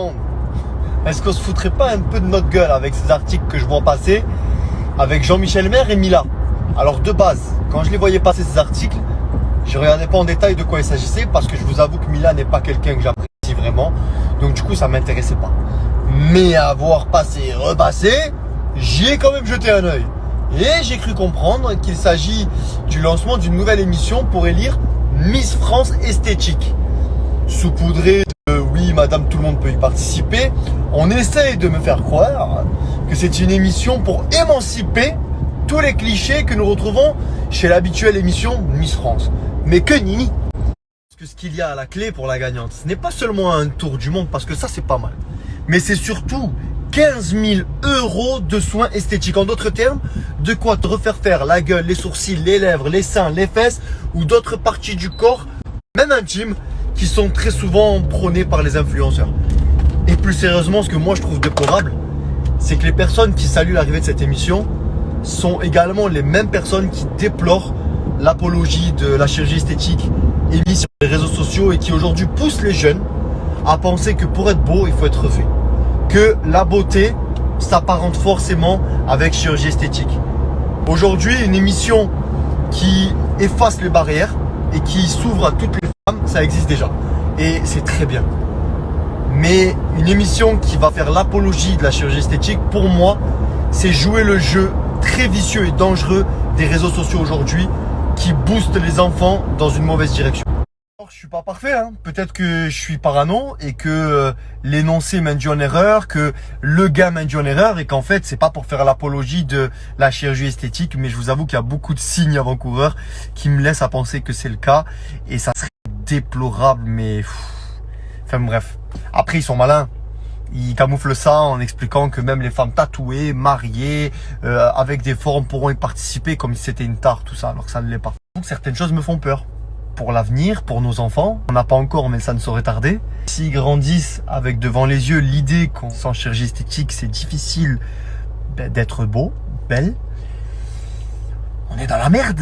monde, est-ce qu'on se foutrait pas un peu de notre gueule avec ces articles que je vois passer avec Jean-Michel Maire et Mila? Alors de base, quand je les voyais passer ces articles, je regardais pas en détail de quoi il s'agissait parce que je vous avoue que Mila n'est pas quelqu'un que j'apprécie vraiment. Donc du coup ça m'intéressait pas. Mais à voir passer et repasser, j'y ai quand même jeté un œil. Et j'ai cru comprendre qu'il s'agit du lancement d'une nouvelle émission pour élire Miss France Esthétique. Saupoudré de oui madame tout le monde peut y participer, on essaye de me faire croire que c'est une émission pour émanciper tous les clichés que nous retrouvons chez l'habituelle émission Miss France. Mais que nini! Parce que ce qu'il y a à la clé pour la gagnante, ce n'est pas seulement un tour du monde, parce que ça c'est pas mal, mais c'est surtout 15 000 € de soins esthétiques. En d'autres termes, de quoi te refaire faire la gueule, les sourcils, les lèvres, les seins, les fesses ou d'autres parties du corps, même intimes, qui sont très souvent prônées par les influenceurs. Et plus sérieusement, ce que moi je trouve déplorable, c'est que les personnes qui saluent l'arrivée de cette émission sont également les mêmes personnes qui déplorent l'apologie de la chirurgie esthétique émise sur les réseaux sociaux et qui aujourd'hui poussent les jeunes à penser que pour être beau, il faut être refait. Que la beauté s'apparente forcément avec chirurgie esthétique. Aujourd'hui, une émission qui efface les barrières et qui s'ouvre à toutes les femmes, ça existe déjà. Et c'est très bien. Mais une émission qui va faire l'apologie de la chirurgie esthétique, pour moi, c'est jouer le jeu très vicieux et dangereux des réseaux sociaux aujourd'hui qui boostent les enfants dans une mauvaise direction. Je suis pas parfait, hein. Peut-être que je suis parano et que l'énoncé m'induit en erreur, que le gars m'induit en erreur et qu'en fait c'est pas pour faire l'apologie de la chirurgie esthétique, mais je vous avoue qu'il y a beaucoup de signes avant-coureurs qui me laissent à penser que c'est le cas et ça serait déplorable, mais enfin bref. Après ils sont malins. Ils camouflent ça en expliquant que même les femmes tatouées, mariées, avec des formes pourront y participer comme si c'était une tare, tout ça, alors que ça ne l'est pas. Donc certaines choses me font peur. Pour l'avenir, pour nos enfants, on n'a pas encore, mais ça ne saurait tarder. S'ils grandissent avec devant les yeux l'idée qu'en sans chirurgie esthétique, c'est difficile d'être beau, belle, on est dans la merde.